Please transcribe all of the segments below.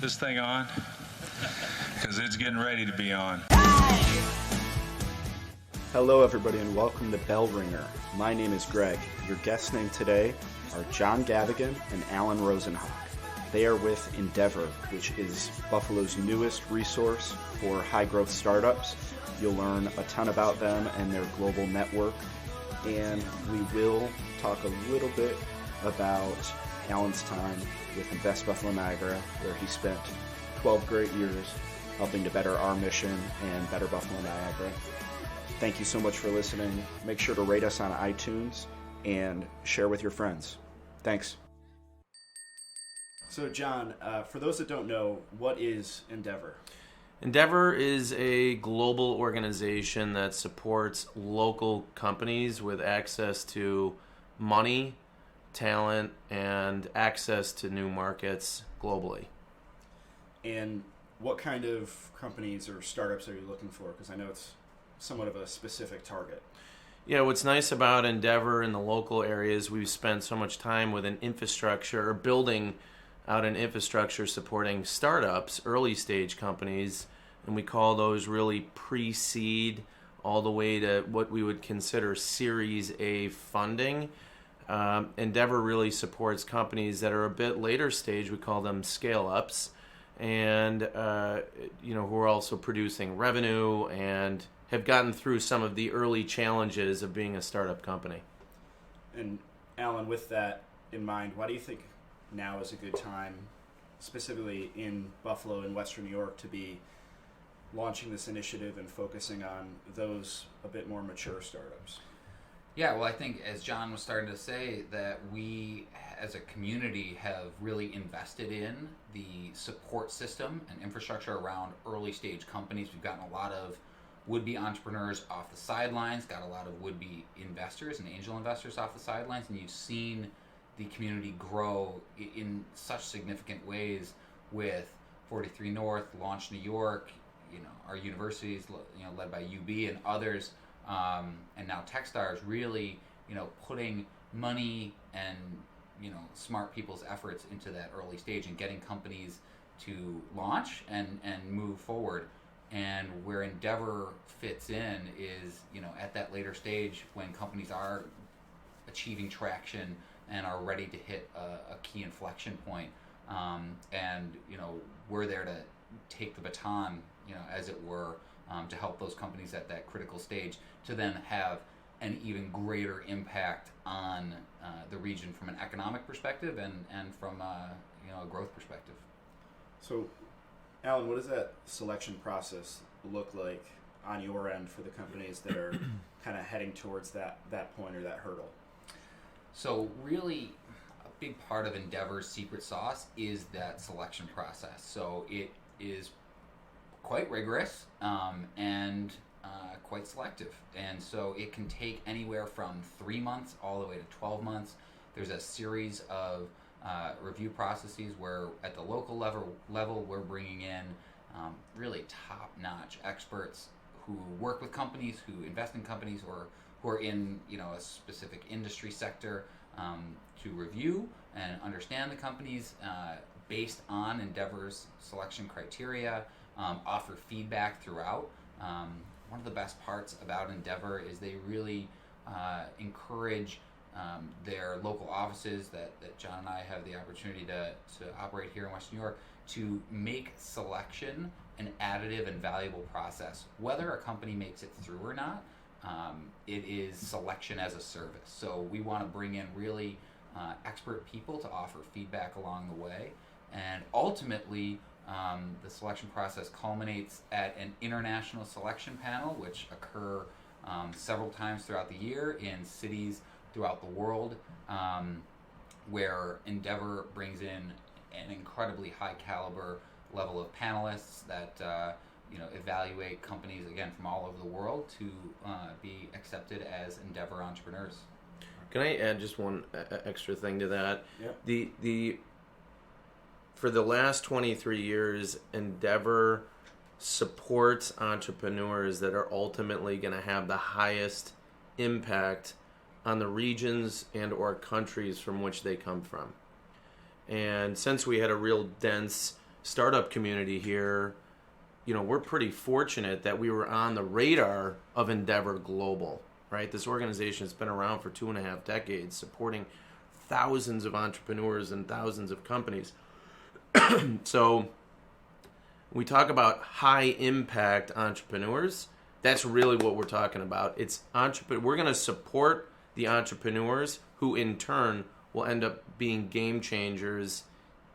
this thing on? Because it's getting ready to be on. Hello everybody and welcome to Bell Ringer. My name is Greg. Your guest name today are John Gavigan and Alan Rosenhoch. They are with Endeavor, which is Buffalo's newest resource for high-growth startups. You'll learn a ton about them and their global network. And we will talk a little bit about Alan's time with Invest Buffalo Niagara, where he spent 12 great years helping to better our mission and better Buffalo Niagara. Thank you so much for listening. Make sure to rate us on iTunes and share with your friends. Thanks. So John, for those that don't know, what is Endeavor? Endeavor is a global organization that supports local companies with access to money, talent, and access to new markets globally. And what kind of companies or startups are you looking for? Because I know it's somewhat of a specific target. Yeah, what's nice about Endeavor in the local areas, we've spent so much time with an infrastructure, or building out an infrastructure supporting startups, early stage companies, and we call those really pre-seed all the way to what we would consider Series A funding. Endeavor really supports companies that are a bit later stage. We call them scale-ups, and who are also producing revenue and have gotten through some of the early challenges of being a startup company. And Alan, with that in mind, why do you think now is a good time, specifically in Buffalo and Western New York, to be launching this initiative and focusing on those a bit more mature startups? Yeah, well, I think as John was starting to say, that we as a community have really invested in the support system and infrastructure around early stage companies. We've gotten a lot of would-be entrepreneurs off the sidelines, got a lot of would-be investors and angel investors off the sidelines, and you've seen the community grow in such significant ways with 43 North, Launch New York, our universities, led by UB and others, and now Techstars really, putting money and, smart people's efforts into that early stage and getting companies to launch and move forward. And where Endeavor fits in is, at that later stage when companies are achieving traction and are ready to hit a key inflection point. And we're there to take the baton, as it were, to help those companies at that critical stage to then have an even greater impact on the region from an economic perspective and from a growth perspective. So, Alan, what does that selection process look like on your end for the companies that are kind of heading towards that point or that hurdle? So really, a big part of Endeavor's secret sauce is that selection process. So it is quite rigorous and quite selective. And so it can take anywhere from 3 months all the way to 12 months. There's a series of review processes where at the local level we're bringing in really top-notch experts who work with companies, who invest in companies, or who are in a specific industry sector to review and understand the companies based on Endeavor's selection criteria, offer feedback throughout. One of the best parts about Endeavor is they really encourage their local offices that John and I have the opportunity to operate here in Western New York to make selection an additive and valuable process. Whether a company makes it through or not, it is selection as a service. So we want to bring in really expert people to offer feedback along the way. And ultimately, the selection process culminates at an international selection panel, which occur several times throughout the year in cities throughout the world, where Endeavor brings in an incredibly high caliber level of panelists that evaluate companies, again, from all over the world to be accepted as Endeavor entrepreneurs. Can I add just one extra thing to that? Yeah. For the last 23 years, Endeavor supports entrepreneurs that are ultimately going to have the highest impact on the regions and or countries from which they come from. And since we had a real dense startup community here, we're pretty fortunate that we were on the radar of Endeavor Global, right? This organization has been around for 2.5 decades, supporting thousands of entrepreneurs and thousands of companies. So we talk about high impact entrepreneurs. That's really what we're talking about. We're going to support the entrepreneurs who in turn will end up being game changers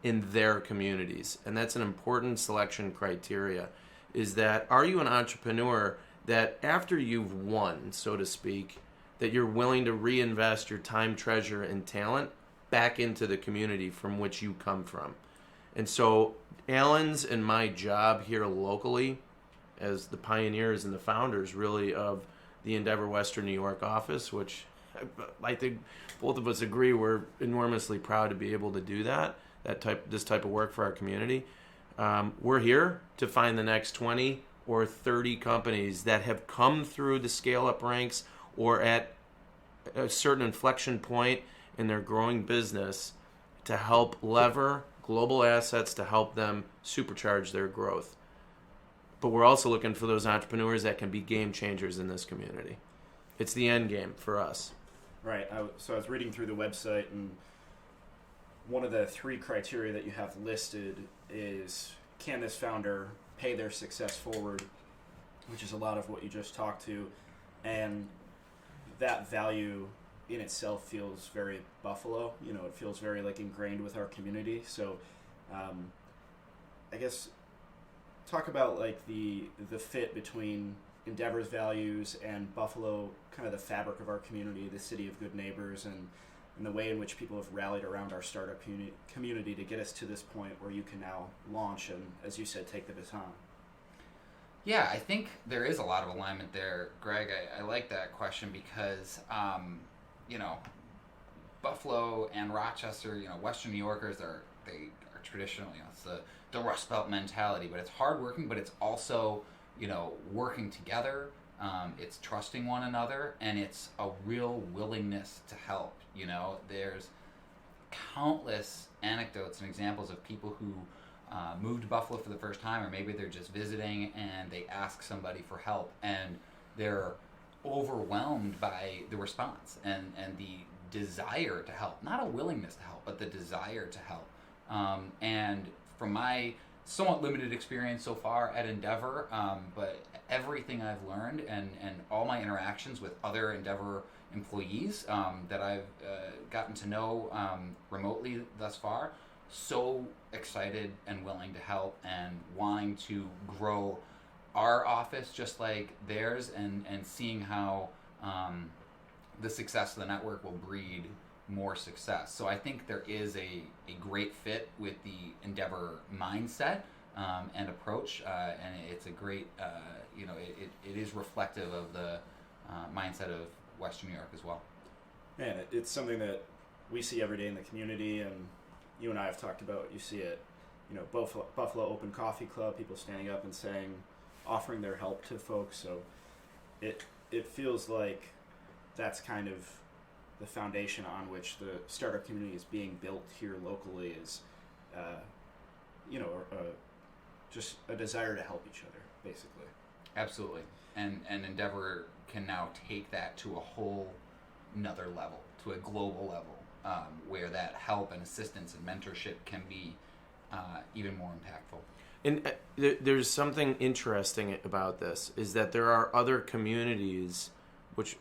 in their communities. And that's an important selection criteria, is that are you an entrepreneur that after you've won, so to speak, that you're willing to reinvest your time, treasure, and talent back into the community from which you come from. And so Alan's and my job here locally as the pioneers and the founders really of the Endeavor Western New York office, which I think both of us agree we're enormously proud to be able to do this type of work for our community. We're here to find the next 20 or 30 companies that have come through the scale-up ranks or at a certain inflection point in their growing business to help lever global assets to help them supercharge their growth. But we're also looking for those entrepreneurs that can be game changers in this community. It's the end game for us. Right. So I was reading through the website, and one of the 3 criteria that you have listed is, can this founder pay their success forward, which is a lot of what you just talked to, and that value in itself feels very Buffalo. It feels very ingrained with our community. So I guess talk about the fit between Endeavor's values and Buffalo, kind of the fabric of our community, the city of good neighbors, and the way in which people have rallied around our startup community to get us to this point where you can now launch and, as you said, take the baton. Yeah, I think there is a lot of alignment there, Greg. I like that question because, Buffalo and Rochester, Western New Yorkers are traditional, it's the Rust Belt mentality, but it's hardworking, but it's also, working together. It's trusting one another, and it's a real willingness to help. There's countless anecdotes and examples of people who moved to Buffalo for the first time, or maybe they're just visiting and they ask somebody for help, and they're overwhelmed by the response and the desire to help. Not a willingness to help, but the desire to help. And from my somewhat limited experience so far at Endeavor, but everything I've learned and all my interactions with other Endeavor employees that I've gotten to know remotely thus far, so excited and willing to help and wanting to grow our office just like theirs, and seeing how the success of the network will breed more success. So I think there is a great fit with the Endeavor mindset and approach, and it's a great, it is reflective of the mindset of Western New York as well. Man, it's something that we see every day in the community, and you and I have talked about. You see it, Buffalo Open Coffee Club, people standing up and saying, offering their help to folks. So it feels like that's kind of the foundation on which the startup community is being built here locally, is just a desire to help each other, basically. Absolutely. And Endeavor can now take that to a whole another level, to a global level, where that help and assistance and mentorship can be even more impactful. And there's something interesting about this, is that there are other communities which,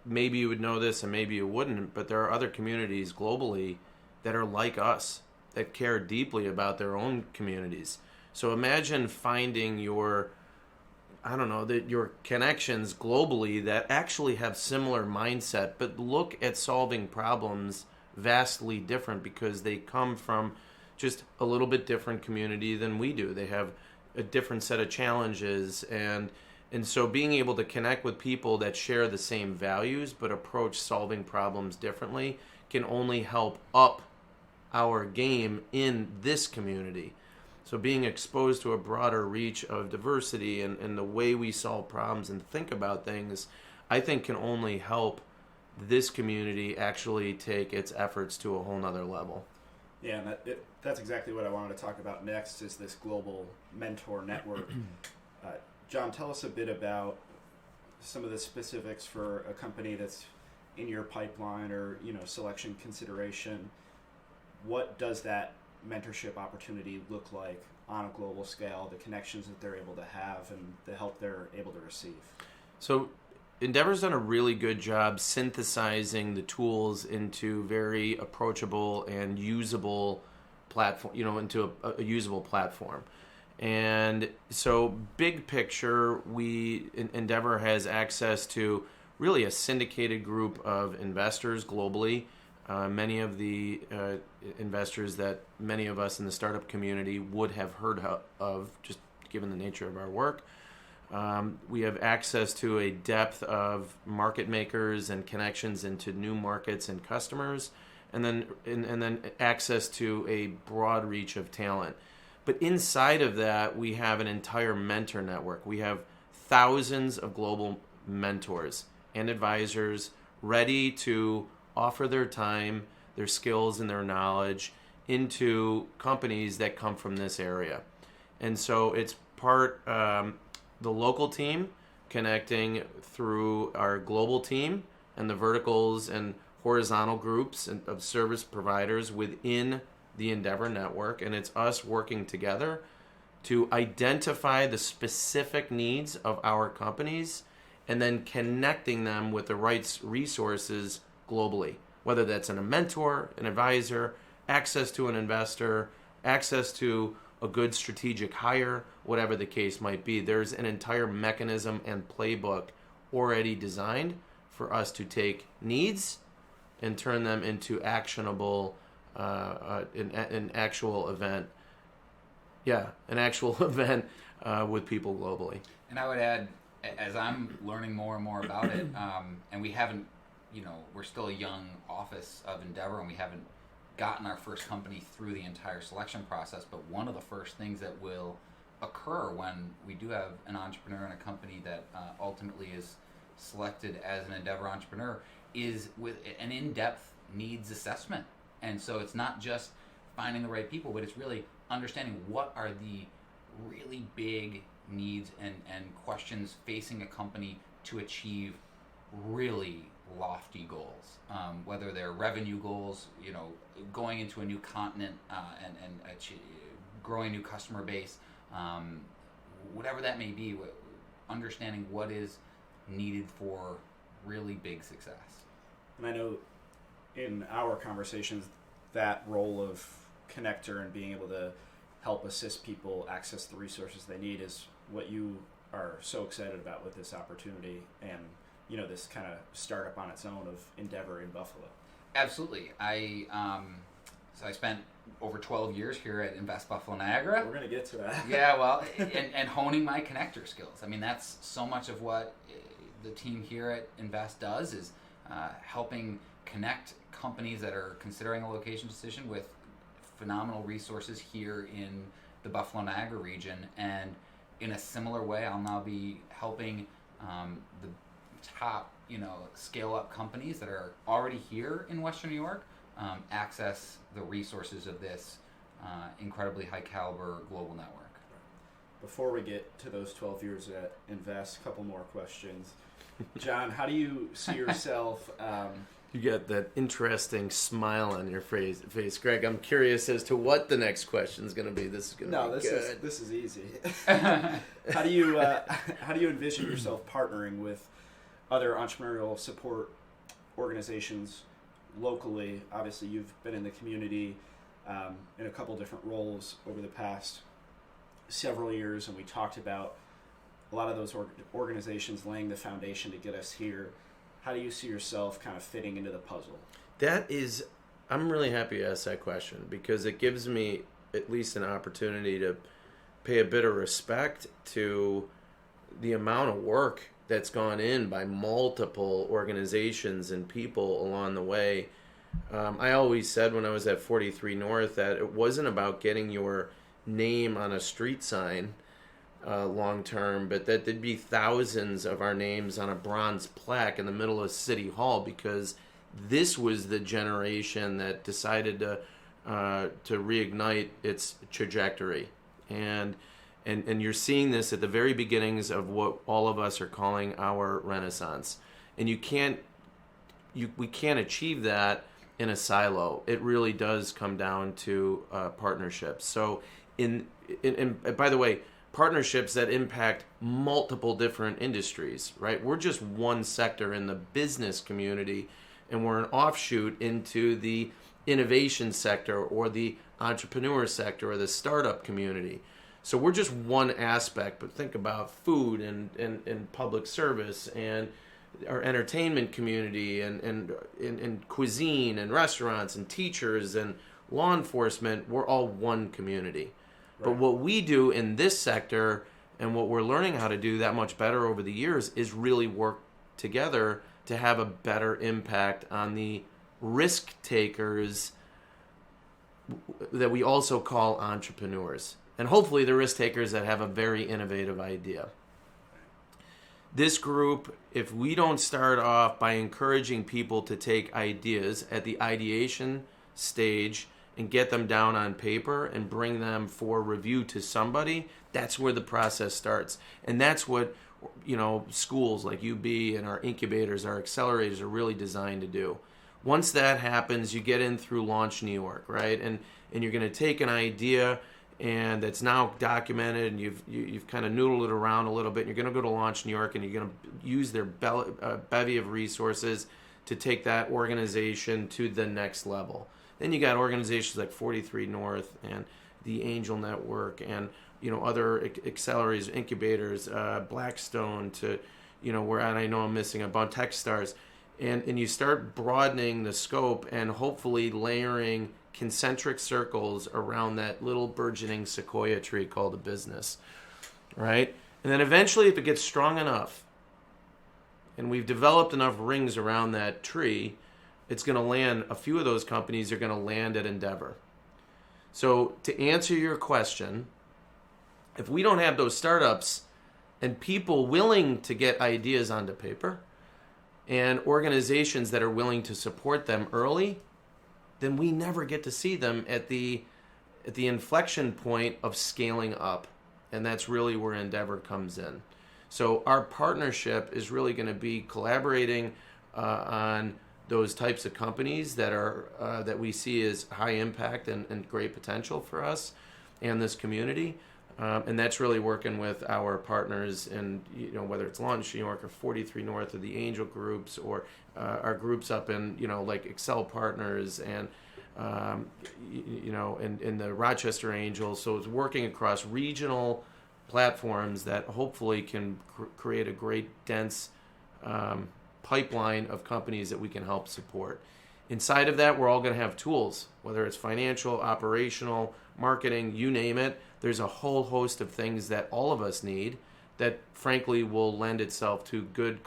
maybe you would know this and maybe you wouldn't, but there are other communities globally that are like us, that care deeply about their own communities. So imagine finding your connections globally that actually have similar mindset, but look at solving problems vastly different because they come from just a little bit different community than we do. They have a different set of challenges, and so being able to connect with people that share the same values but approach solving problems differently can only help up our game in this community. So being exposed to a broader reach of diversity and the way we solve problems and think about things, I think can only help this community actually take its efforts to a whole nother level. Yeah, and that's exactly what I wanted to talk about next is this global mentor network. John, tell us a bit about some of the specifics for a company that's in your pipeline or selection consideration. What does that mentorship opportunity look like on a global scale, the connections that they're able to have and the help they're able to receive? So Endeavor's done a really good job synthesizing the tools into very approachable and usable platform, into a usable platform. And so big picture, Endeavor has access to really a syndicated group of investors globally. Many of the investors that many of us in the startup community would have heard of, just given the nature of our work. We have access to a depth of market makers and connections into new markets and customers, and then access to a broad reach of talent. But inside of that, we have an entire mentor network. We have thousands of global mentors and advisors ready to offer their time, their skills, and their knowledge into companies that come from this area. And so it's part the local team connecting through our global team and the verticals and horizontal groups of service providers within the Endeavor network, and it's us working together to identify the specific needs of our companies and then connecting them with the right resources globally, whether that's a mentor, an advisor, access to an investor, access to a good strategic hire, whatever the case might be. There's an entire mechanism and playbook already designed for us to take needs and turn them into actionable, an actual event. Yeah, an actual event with people globally. And I would add, as I'm learning more and more about it, and we haven't, we're still a young office of Endeavor, and we haven't gotten our first company through the entire selection process, but one of the first things that will occur when we do have an entrepreneur in a company that ultimately is selected as an Endeavor entrepreneur is with an in-depth needs assessment. And so it's not just finding the right people, but it's really understanding what are the really big needs and questions facing a company to achieve really lofty goals, whether they're revenue goals, going into a new continent and growing a new customer base, whatever that may be, understanding what is needed for really big success. And I know in our conversations, that role of connector and being able to help assist people access the resources they need is what you are so excited about with this opportunity and this kind of startup on its own of Endeavor in Buffalo. Absolutely. I spent over 12 years here at Invest Buffalo Niagara. We're going to get to that. Yeah, well, and honing my connector skills. I mean, that's so much of what the team here at Invest does is helping connect companies that are considering a location decision with phenomenal resources here in the Buffalo Niagara region. And in a similar way, I'll now be helping the top, scale up companies that are already here in Western New York access the resources of this incredibly high caliber global network. Before we get to those 12 years at Invest, a couple more questions. John, how do you see yourself? You got that interesting smile on your face, Greg. I'm curious as to what the next question is going to be. This is going to be good. This is easy. How do you envision yourself partnering with other entrepreneurial support organizations locally? Obviously, you've been in the community in a couple different roles over the past several years, and we talked about a lot of those organizations laying the foundation to get us here. How do you see yourself kind of fitting into the puzzle? I'm really happy you asked that question because it gives me at least an opportunity to pay a bit of respect to the amount of work that's gone in by multiple organizations and people along the way. I always said when I was at 43 North that it wasn't about getting your name on a street sign long term, but that there'd be thousands of our names on a bronze plaque in the middle of City Hall because this was the generation that decided to to reignite its trajectory. And you're seeing this at the very beginnings of what all of us are calling our renaissance. And we can't achieve that in a silo. It really does come down to partnerships. So in by the way, partnerships that impact multiple different industries, right? We're just one sector in the business community, and we're an offshoot into the innovation sector or the entrepreneur sector or the startup community. So we're just one aspect, but think about food and public service and our entertainment community and cuisine and restaurants and teachers and law enforcement. We're all one community. Right. But what we do in this sector and what we're learning how to do that much better over the years is really work together to have a better impact on the risk takers that we also call entrepreneurs. And hopefully the risk takers that have a very innovative idea. This group, if we don't start off by encouraging people to take ideas at the ideation stage and get them down on paper and bring them for review to somebody, that's where the process starts. And that's what, schools like UB and our incubators, our accelerators are really designed to do. Once that happens, you get in through Launch New York, right? And you're going to take an idea and that's now documented, and you've kind of noodled it around a little bit, and you're going to go to Launch New York, and you're going to use their bevy of resources to take that organization to the next level. Then you got organizations like 43 North and the Angel Network and other accelerators, incubators, Blackstone to where I know I'm missing a bunch, Techstars, and you start broadening the scope and hopefully layering concentric circles around that little burgeoning sequoia tree called a business, right? And then eventually, if it gets strong enough and we've developed enough rings around that tree, it's going to land, a few of those companies are going to land at Endeavor. So to answer your question, if we don't have those startups and people willing to get ideas onto paper and organizations that are willing to support them early, then we never get to see them at the inflection point of scaling up. And that's really where Endeavor comes in. So our partnership is really going to be collaborating on those types of companies that are that we see as high impact and great potential for us and this community. And that's really working with our partners, and whether it's Launch New York or 43 North or the Angel groups or our groups up in like Excel Partners and in the Rochester Angels. So it's working across regional platforms that hopefully can create a great dense pipeline of companies that we can help support. Inside of that, we're all going to have tools, whether it's financial, operational, marketing, you name it. There's a whole host of things that all of us need that, frankly, will lend itself to good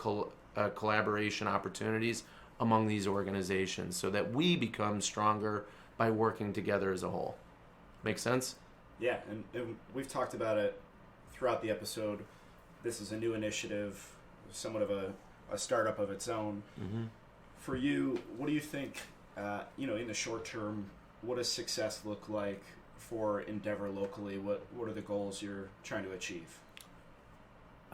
collaboration opportunities among these organizations so that we become stronger by working together as a whole. Make sense? Yeah, and we've talked about it throughout the episode. This is a new initiative, somewhat of a startup of its own. Mm-hmm. For you, what do you think, in the short term, what does success look like for Endeavor locally? What are the goals you're trying to achieve?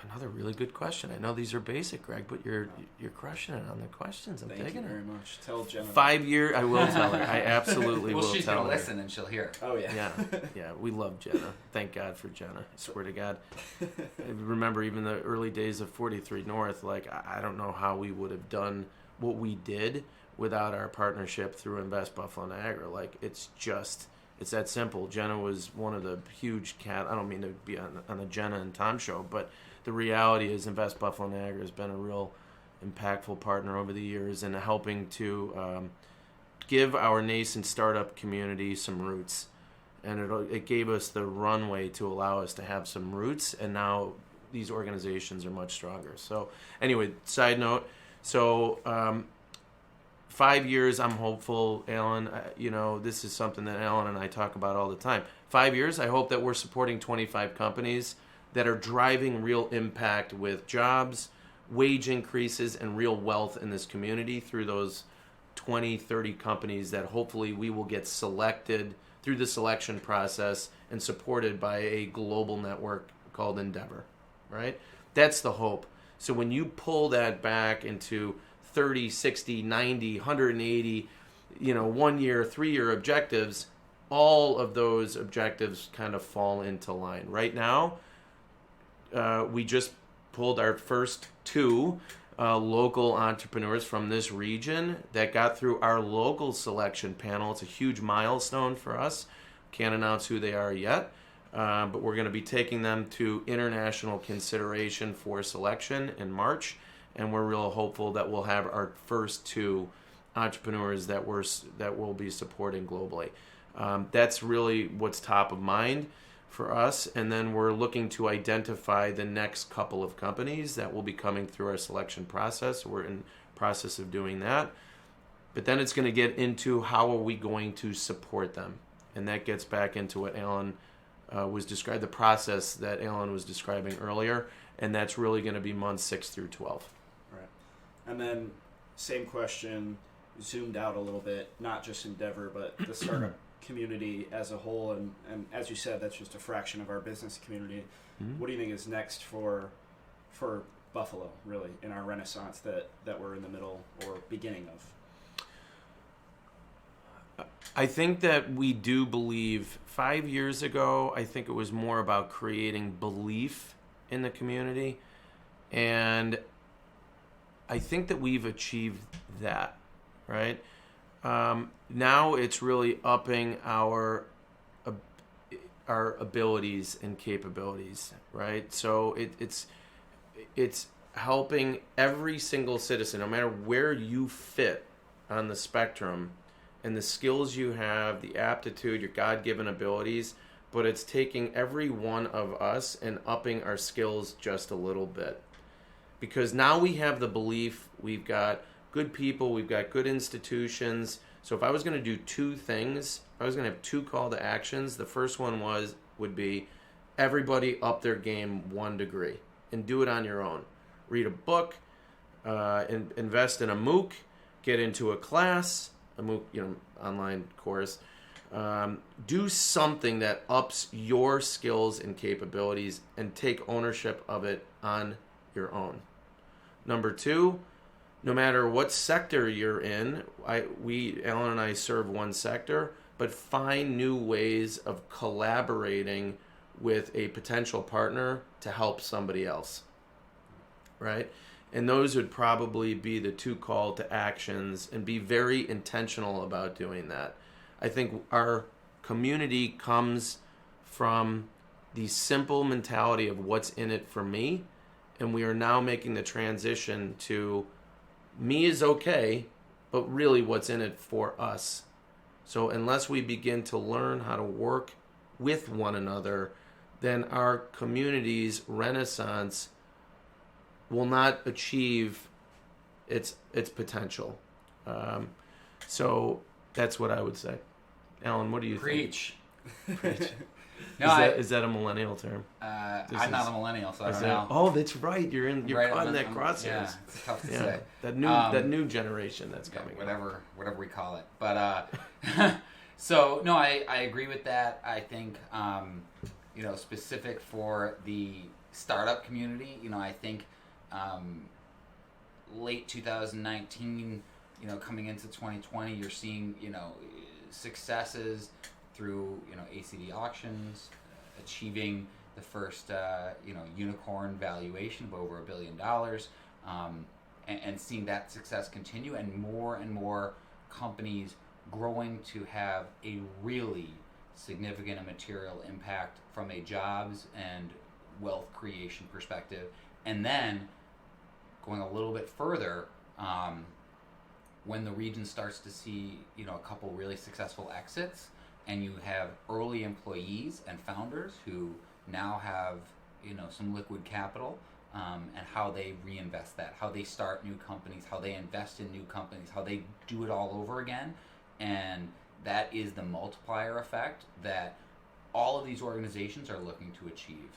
Another really good question. I know these are basic, Greg, but you're crushing it on the questions. I'm digging it. Thank you very much. Tell Jenna. 5 year, I will tell her. I absolutely will tell her. Well, she's going to listen and she'll hear. Oh, yeah. Yeah, we love Jenna. Thank God for Jenna. I swear to God. I remember even the early days of 43 North, I don't know how we would have done what we did without our partnership through Invest Buffalo Niagara. It's that simple. Jenna was one of the huge I don't mean to be on the Jenna and Tom show, but the reality is Invest Buffalo Niagara has been a real impactful partner over the years in helping to give our nascent startup community some roots. And it gave us the runway to allow us to have some roots, and now these organizations are much stronger. So anyway, side note, 5 years, I'm hopeful, Alan. This is something that Alan and I talk about all the time. 5 years, I hope that we're supporting 25 companies that are driving real impact with jobs, wage increases, and real wealth in this community through those 20, 30 companies that hopefully we will get selected through the selection process and supported by a global network called Endeavor, right? That's the hope. So when you pull that back into 30, 60, 90, 180, 1 year, 3 year objectives, all of those objectives kind of fall into line. Right now, we just pulled our first 2 local entrepreneurs from this region that got through our local selection panel. It's a huge milestone for us. Can't announce who they are yet, but we're going to be taking them to international consideration for selection in March, and we're real hopeful that we'll have our first 2 entrepreneurs that we'll be supporting globally. That's really what's top of mind for us, and then we're looking to identify the next couple of companies that will be coming through our selection process. We're in process of doing that, but then it's going to get into how are we going to support them, and that gets back into what Alan was describing, the process that Alan was describing earlier, and that's really going to be months 6 through 12. Right. And then same question, zoomed out a little bit, not just Endeavor, but the startup community as a whole, and as you said, that's just a fraction of our business community. Mm-hmm. What do you think is next for Buffalo, really, in our renaissance that we're in the middle or beginning of? I think that we do believe 5 years ago, I think it was more about creating belief in the community, and I think that we've achieved that, right? Now it's really upping our abilities and capabilities, right? So it's helping every single citizen, no matter where you fit on the spectrum, and the skills you have, the aptitude, your God-given abilities, but it's taking every one of us and upping our skills just a little bit. Because now we have the belief, we've got good people, we've got good institutions. So if I was going to do 2 things, I was going to have 2 call to actions. The first one would be everybody up their game 1 degree and do it on your own. Read a book, invest in a MOOC, get into a class, a MOOC, online course. Do something that ups your skills and capabilities and take ownership of it on your own. Number 2, no matter what sector you're in, Alan and I serve one sector, but find new ways of collaborating with a potential partner to help somebody else, right? And those would probably be the 2 call to actions, and be very intentional about doing that. I think our community comes from the simple mentality of what's in it for me, and we are now making the transition to me is okay, but really what's in it for us. So unless we begin to learn how to work with one another, then our community's renaissance will not achieve its potential. So that's what I would say. Alan, what do you Preach. think? Preach. No, is that a millennial term? I'm not a millennial, so I don't that, know. Oh, that's right. You're right caught in that crosshairs. Yeah, it's tough to say. That new generation that's coming. Whatever we call it. But so no, I agree with that. I think specific for the startup community, I think late 2019, coming into 2020, you're seeing successes through ACD auctions, achieving the first unicorn valuation of over $1 billion, and seeing that success continue, and more companies growing to have a really significant and material impact from a jobs and wealth creation perspective. And then going a little bit further, when the region starts to see a couple really successful exits, and you have early employees and founders who now have some liquid capital, and how they reinvest that, how they start new companies, how they invest in new companies, how they do it all over again. And that is the multiplier effect that all of these organizations are looking to achieve.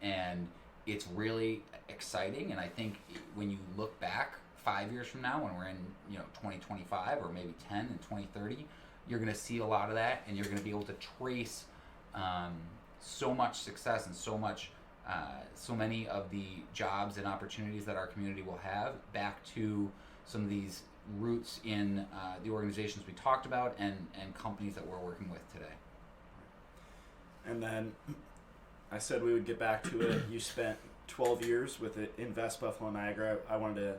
And it's really exciting. And I think when you look back 5 years from now, when we're in 2025 or maybe 10 and 2030, you're going to see a lot of that, and you're going to be able to trace so much success and so many of the jobs and opportunities that our community will have back to some of these roots in the organizations we talked about and companies that we're working with today. And then I said we would get back to it. You spent 12 years with Invest Buffalo Niagara. I wanted to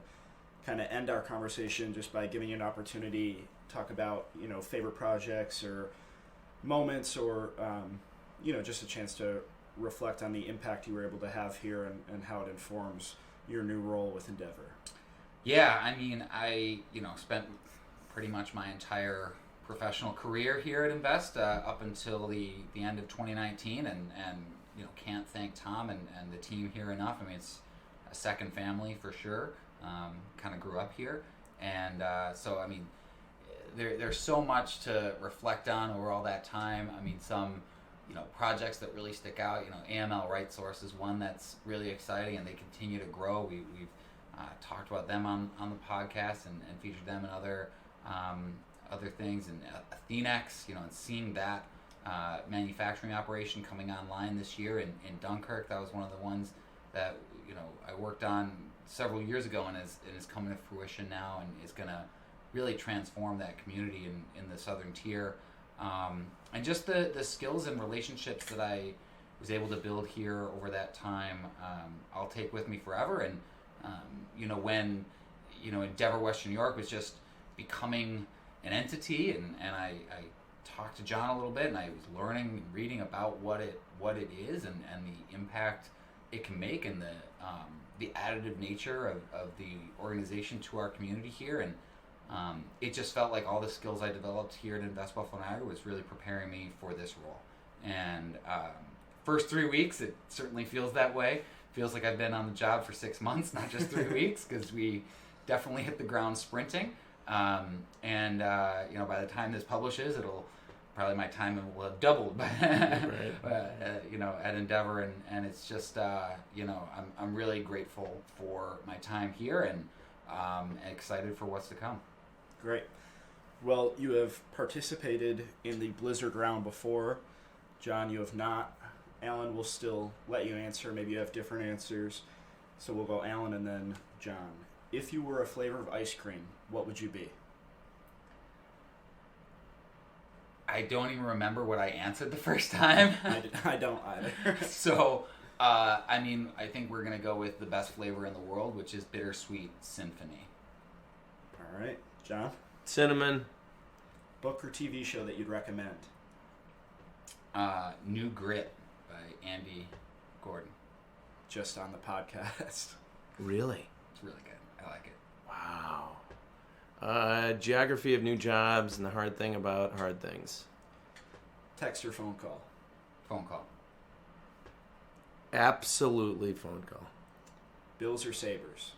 kind of end our conversation just by giving you an opportunity to talk about, favorite projects or moments or, just a chance to reflect on the impact you were able to have here and how it informs your new role with Endeavor. Yeah, I mean, I spent pretty much my entire professional career here at Invest up until the end of 2019, and can't thank Tom and the team here enough. I mean, it's a second family for sure. Kind of grew up here, and so I mean, there's so much to reflect on over all that time. I mean, some projects that really stick out. AML Right Source is one that's really exciting, and they continue to grow. We've talked about them on the podcast and featured them in other things. And Athenex, and seeing that manufacturing operation coming online this year in Dunkirk, that was one of the ones that I worked on several years ago and is coming to fruition now and is going to really transform that community in the southern tier. And just the skills and relationships that I was able to build here over that time, I'll take with me forever. And when Endeavor Western New York was just becoming an entity, and I talked to John a little bit, and I was learning and reading about what it is and the impact it can make, and the additive nature of the organization to our community here. And it just felt like all the skills I developed here at Invest Buffalo Niagara was really preparing me for this role. And first 3 weeks, it certainly feels that way. Feels like I've been on the job for 6 months, not just 3 weeks, because we definitely hit the ground sprinting. By the time this publishes, probably my time will have doubled at Endeavor, and it's just I'm really grateful for my time here and excited for what's to come. Great. Well, you have participated in the Blizzard round before. John, you have not. Alan will still let you answer. Maybe you have different answers. So we'll go Alan and then John. If you were a flavor of ice cream, what would you be? I don't even remember what I answered the first time. I don't either. So, I think we're going to go with the best flavor in the world, which is Bittersweet Symphony. All right. John? Cinnamon. Book or TV show that you'd recommend? New Grit by Andy Gordon. Just on the podcast. Really? It's really good. I like it. Wow. Geography of New Jobs and the Hard Thing About Hard Things. Text or phone call? Phone call. Absolutely phone call. Bills or Sabres?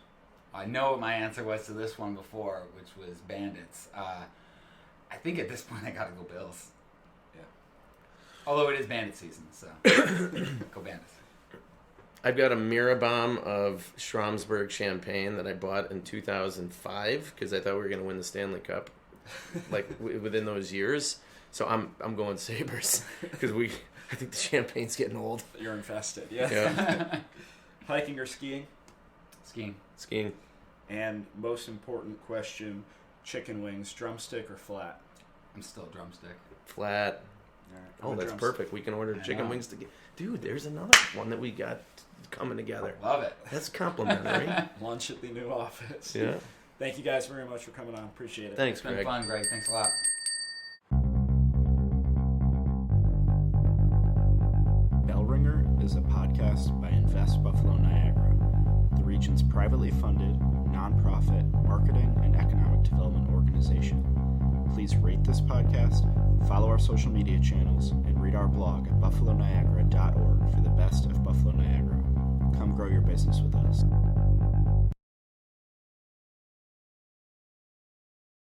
I know what my answer was to this one before, which was Bandits. I think at this point I gotta go Bills. Yeah. Although it is Bandit season, so go Bandits. I've got a Mirabomb of Schramsberg champagne that I bought in 2005 because I thought we were going to win the Stanley Cup, within those years. So I'm going Sabres because I think the champagne's getting old. You're infested, yeah. Hiking or skiing? Skiing. And most important question: chicken wings, drumstick or flat? I'm still drumstick. Flat. All right, that's perfect. We can order chicken wings together. Dude, there's another one that we got coming together. Love it. That's complimentary. Lunch at the new office. Yeah. Thank you guys very much for coming on. Appreciate it. Thanks, It's been Greg. fun, Greg. Thanks a lot. Bellringer is a podcast by Invest Buffalo Niagara, the region's privately funded, nonprofit marketing and economic development organization. Please rate this podcast, follow our social media channels, and read our blog at buffaloniagara.org for the best of Buffalo Niagara. Come grow your business with us.